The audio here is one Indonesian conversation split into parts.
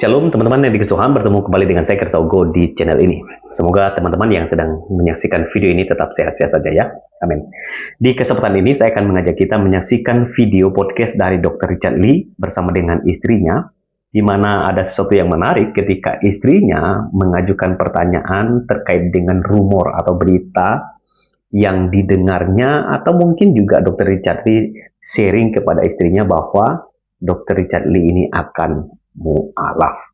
Shalom teman-teman yang dikasih Tuhan, bertemu kembali dengan saya Kersaugo di channel ini. Semoga teman-teman yang sedang menyaksikan video ini tetap sehat-sehat saja ya. Amin. Di kesempatan ini saya akan mengajak kita menyaksikan video podcast dari Dr. Richard Lee bersama dengan istrinya, di mana ada sesuatu yang menarik ketika istrinya mengajukan pertanyaan terkait dengan rumor atau berita yang didengarnya, atau mungkin juga Dr. Richard Lee sharing kepada istrinya bahwa Dr. Richard Lee ini akan mu'alaf.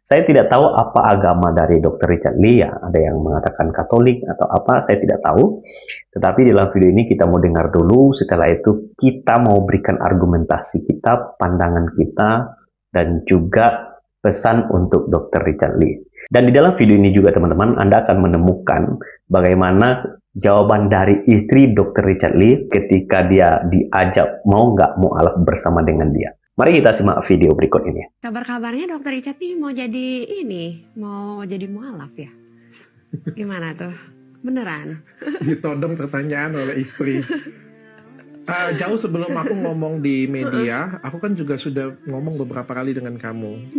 Saya tidak tahu apa agama dari Dr. Richard Lee ya. Ada yang mengatakan Katolik atau apa, saya tidak tahu. Tetapi dalam video ini kita mau dengar dulu. Setelah itu kita mau berikan argumentasi kita, pandangan kita, dan juga pesan untuk Dr. Richard Lee. Dan di dalam video ini juga teman-teman, Anda akan menemukan bagaimana jawaban dari istri Dr. Richard Lee ketika dia diajak mau nggak mu'alaf bersama dengan dia. Mari kita simak video berikut ini. Kabar-kabarnya Dr. Richard nih mau jadi mualaf ya? Gimana tuh? Beneran? Ditodong pertanyaan oleh istri. Jauh sebelum aku ngomong di media, aku kan juga sudah ngomong beberapa kali dengan kamu.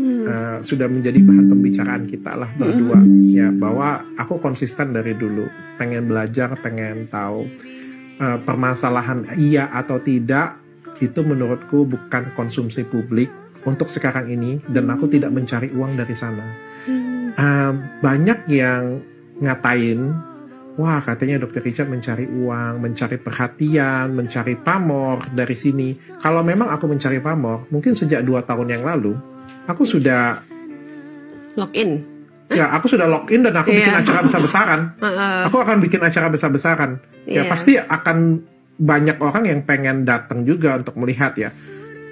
Sudah menjadi bahan pembicaraan kita lah berdua. Ya, bahwa aku konsisten dari dulu. Pengen belajar, pengen tahu. Permasalahan iya atau tidak, itu menurutku bukan konsumsi publik untuk sekarang ini, dan aku tidak mencari uang dari sana. Banyak yang ngatain, wah katanya Dr. Richard mencari uang, mencari perhatian, mencari pamor dari sini. Kalau memang aku mencari pamor, mungkin sejak 2 tahun yang lalu, aku sudah login. Ya, aku sudah login dan aku bikin acara besar-besaran. Aku akan bikin acara besar-besaran. Ya, pasti akan banyak orang yang pengen datang juga untuk melihat ya.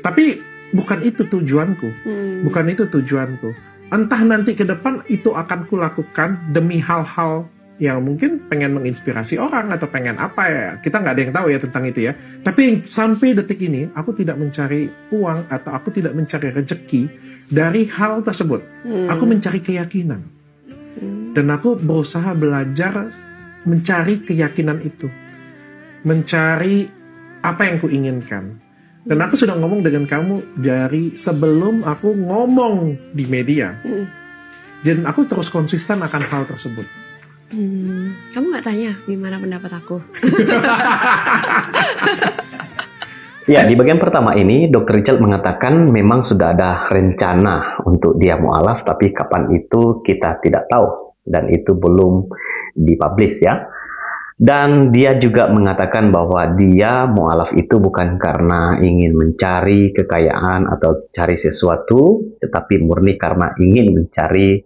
Tapi bukan itu tujuanku. Bukan itu tujuanku. Entah nanti ke depan itu akan kulakukan demi hal-hal yang mungkin pengen menginspirasi orang atau pengen apa ya. Kita nggak ada yang tahu ya tentang itu ya. Tapi sampai detik ini aku tidak mencari uang atau aku tidak mencari rezeki dari hal tersebut. Aku mencari keyakinan. Dan aku berusaha belajar mencari keyakinan itu. Mencari apa yang kuinginkan. Dan aku sudah ngomong dengan kamu dari sebelum aku ngomong di media. Dan aku terus konsisten akan hal tersebut. Kamu nggak tanya gimana pendapat aku? Ya, di bagian pertama ini Dr. Richard mengatakan memang sudah ada rencana untuk dia mu'alaf, tapi kapan itu kita tidak tahu. Dan itu belum dipublish ya. Dan dia juga mengatakan bahwa dia mu'alaf itu bukan karena ingin mencari kekayaan atau cari sesuatu, tetapi murni karena ingin mencari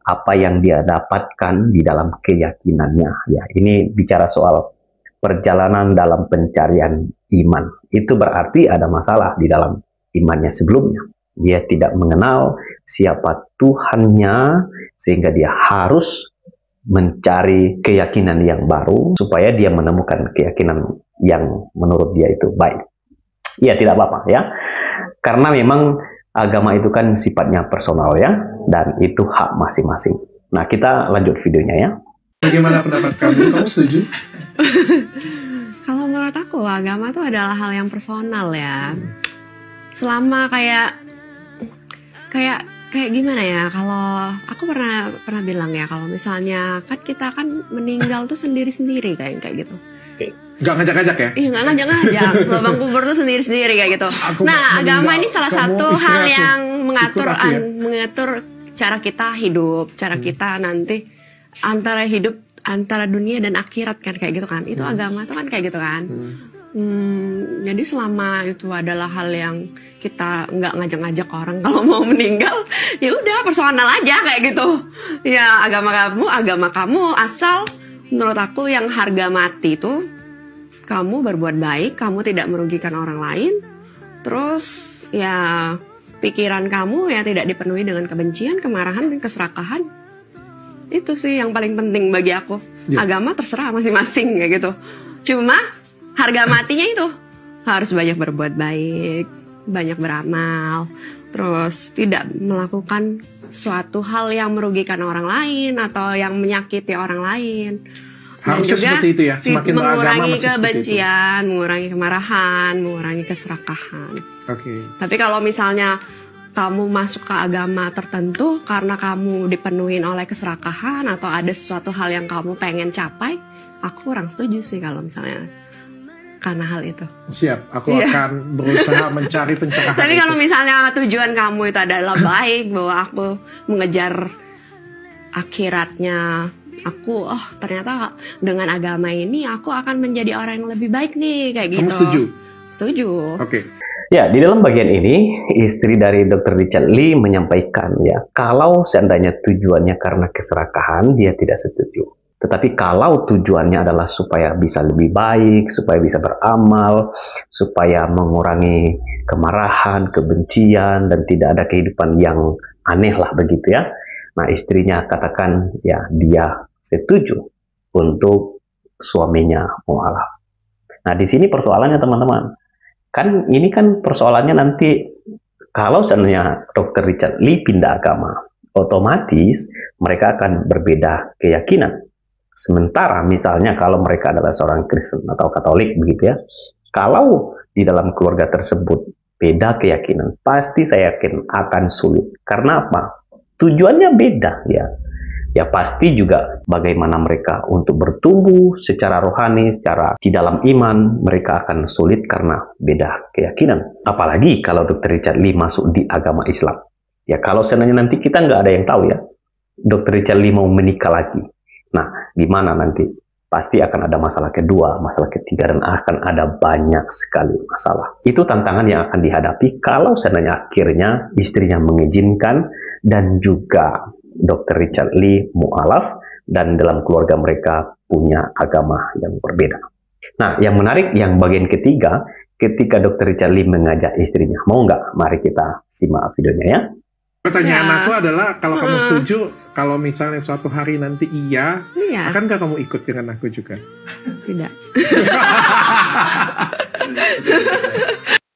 apa yang dia dapatkan di dalam keyakinannya. Ya, ini bicara soal perjalanan dalam pencarian iman. Itu berarti ada masalah di dalam imannya sebelumnya. Dia tidak mengenal siapa Tuhannya, sehingga dia harus mencari keyakinan yang baru supaya dia menemukan keyakinan yang menurut dia itu baik. Ya, tidak apa-apa ya. Karena memang agama itu kan sifatnya personal ya, dan itu hak masing-masing. Nah, kita lanjut videonya ya. Bagaimana pendapat kamu? Kamu setuju? Kalau menurut aku agama itu adalah hal yang personal ya. Selama kayak gimana ya, kalau aku pernah bilang ya, kalau misalnya kan kita kan meninggal tuh sendiri-sendiri kayak gitu. Gak ngajak-ngajak ya? Iya, gak ngajak-ngajak. Lubang kubur tuh sendiri-sendiri kayak gitu. Nah, agama ini salah satu hal yang mengatur cara kita hidup, cara kita nanti antara dunia dan akhirat kan kayak gitu kan. Itu agama tuh kan kayak gitu kan. Jadi selama itu adalah hal yang kita nggak ngajak-ngajak orang kalau mau meninggal, ya udah personal aja kayak gitu. Ya, agama kamu asal menurut aku yang harga mati itu kamu berbuat baik, kamu tidak merugikan orang lain, terus ya pikiran kamu ya tidak dipenuhi dengan kebencian, kemarahan, dan keserakahan. Itu sih yang paling penting bagi aku. Agama terserah masing-masing kayak gitu. Cuma harga matinya itu harus banyak berbuat baik, banyak beramal, terus tidak melakukan suatu hal yang merugikan orang lain atau yang menyakiti orang lain. Harusnya seperti itu ya, semakin mengurangi kebencian, mengurangi kemarahan, mengurangi keserakahan. Oke. Tapi kalau misalnya kamu masuk ke agama tertentu karena kamu dipenuhin oleh keserakahan atau ada sesuatu hal yang kamu pengen capai, aku kurang setuju sih kalau misalnya karena hal itu. Siap, aku akan berusaha mencari pencerahan. Tapi kalau misalnya tujuan kamu itu adalah baik, bahwa aku mengejar akhiratnya, aku ternyata dengan agama ini aku akan menjadi orang yang lebih baik nih, kayak gitu. Kamu setuju? Setuju. Oke. Ya, di dalam bagian ini, istri dari Dr. Richard Lee menyampaikan ya, kalau seandainya tujuannya karena keserakahan, dia tidak setuju. Tetapi kalau tujuannya adalah supaya bisa lebih baik, supaya bisa beramal, supaya mengurangi kemarahan, kebencian, dan tidak ada kehidupan yang aneh lah begitu ya. Nah, istrinya katakan ya dia setuju untuk suaminya mualaf. Nah, di sini persoalannya teman-teman. Kan ini kan persoalannya nanti kalau seandainya Dr. Richard Lee pindah agama, otomatis mereka akan berbeda keyakinan. Sementara misalnya kalau mereka adalah seorang Kristen atau Katolik begitu ya, kalau di dalam keluarga tersebut beda keyakinan, pasti saya yakin akan sulit. Karena apa? Tujuannya beda ya. Ya pasti juga bagaimana mereka untuk bertumbuh secara rohani, secara di dalam iman, mereka akan sulit karena beda keyakinan. Apalagi kalau Dr. Richard Lee masuk di agama Islam. Ya kalau seandainya nanti kita nggak ada yang tahu ya, Dr. Richard Lee mau menikah lagi. Nah, gimana nanti? Pasti akan ada masalah kedua, masalah ketiga, dan akan ada banyak sekali masalah. Itu tantangan yang akan dihadapi kalau seandainya akhirnya istrinya mengizinkan dan juga Dr. Richard Lee mualaf dan dalam keluarga mereka punya agama yang berbeda. Nah, yang menarik yang bagian ketiga, ketika Dr. Richard Lee mengajak istrinya, mau nggak? Mari kita simak videonya ya. Pertanyaan aku adalah, kalau kamu setuju, kalau misalnya suatu hari nanti iya, akankah kamu ikut dengan aku juga? Tidak.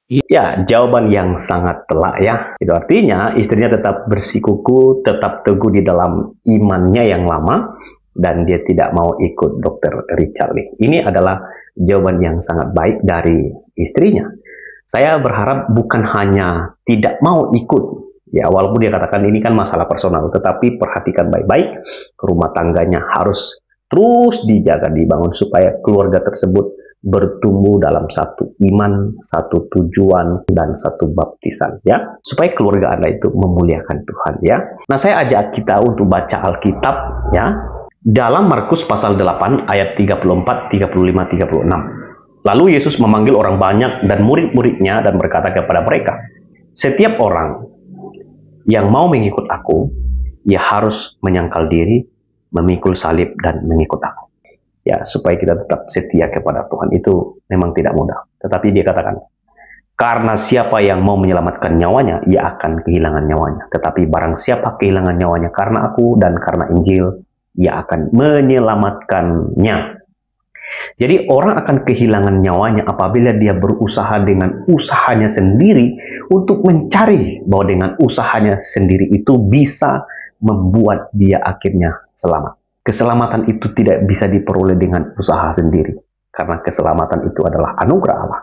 Ya, jawaban yang sangat telak ya. Itu artinya istrinya tetap bersikuku, tetap teguh di dalam imannya yang lama, dan dia tidak mau ikut Dr. Richard Lee. Ini adalah jawaban yang sangat baik dari istrinya. Saya berharap bukan hanya tidak mau ikut, ya walaupun dia katakan ini kan masalah personal, tetapi perhatikan baik-baik, rumah tangganya harus terus dijaga, dibangun supaya keluarga tersebut bertumbuh dalam satu iman, satu tujuan, dan satu baptisan ya, supaya keluarga Anda itu memuliakan Tuhan ya. Nah, saya ajak kita untuk baca Alkitab ya, dalam Markus pasal 8 ayat 34, 35, 36. Lalu Yesus memanggil orang banyak dan murid-muridnya dan berkata kepada mereka, setiap orang yang mau mengikut aku, ia harus menyangkal diri, memikul salib, dan mengikut aku. Ya, supaya kita tetap setia kepada Tuhan itu memang tidak mudah. Tetapi dia katakan, karena siapa yang mau menyelamatkan nyawanya, ia akan kehilangan nyawanya. Tetapi barang siapa kehilangan nyawanya karena aku dan karena Injil, ia akan menyelamatkannya. Jadi orang akan kehilangan nyawanya apabila dia berusaha dengan usahanya sendiri untuk mencari bahwa dengan usahanya sendiri itu bisa membuat dia akhirnya selamat. Keselamatan itu tidak bisa diperoleh dengan usaha sendiri, karena keselamatan itu adalah anugerah Allah.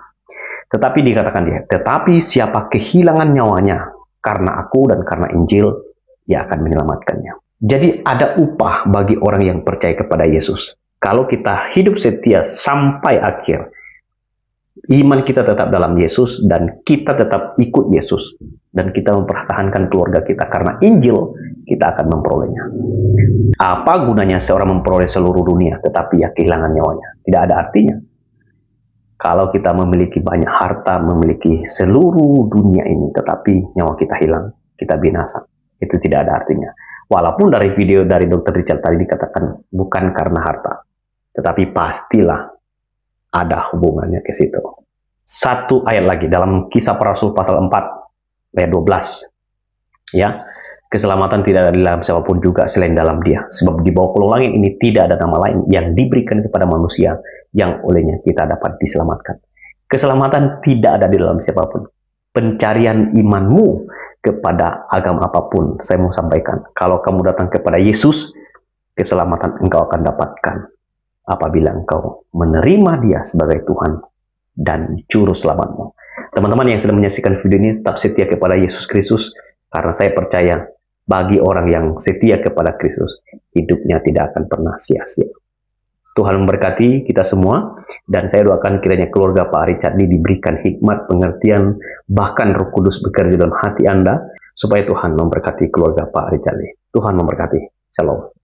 Tetapi dikatakan dia, tetapi siapa kehilangan nyawanya karena aku dan karena Injil, ia akan menyelamatkannya. Jadi ada upah bagi orang yang percaya kepada Yesus. Kalau kita hidup setia sampai akhir, iman kita tetap dalam Yesus dan kita tetap ikut Yesus, dan kita mempertahankan keluarga kita karena Injil, kita akan memperolehnya. Apa gunanya seorang memperoleh seluruh dunia tetapi ya kehilangan nyawanya? Tidak ada artinya. Kalau kita memiliki banyak harta, memiliki seluruh dunia ini, tetapi nyawa kita hilang, kita binasa, itu tidak ada artinya. Walaupun dari video dari Dr. Richard tadi dikatakan bukan karena harta, tetapi pastilah ada hubungannya ke situ. Satu ayat lagi dalam Kisah Para Rasul pasal 4 ayat 12. Ya, keselamatan tidak ada di dalam siapapun juga selain dalam Dia. Sebab di bawah kolong langit ini tidak ada nama lain yang diberikan kepada manusia yang olehnya kita dapat diselamatkan. Keselamatan tidak ada di dalam siapapun. Pencarian imanmu kepada agama apapun, saya mau sampaikan, kalau kamu datang kepada Yesus, keselamatan engkau akan dapatkan apabila engkau menerima Dia sebagai Tuhan dan juru selamatmu. Teman-teman yang sedang menyaksikan video ini tetap setia kepada Yesus Kristus, karena saya percaya bagi orang yang setia kepada Kristus, hidupnya tidak akan pernah sia-sia. Tuhan memberkati kita semua, dan saya doakan kiranya keluarga Pak Richard ini diberikan hikmat, pengertian, bahkan Roh Kudus bekerja dalam hati Anda, supaya Tuhan memberkati keluarga Pak Richard ini. Tuhan memberkati. Shalom.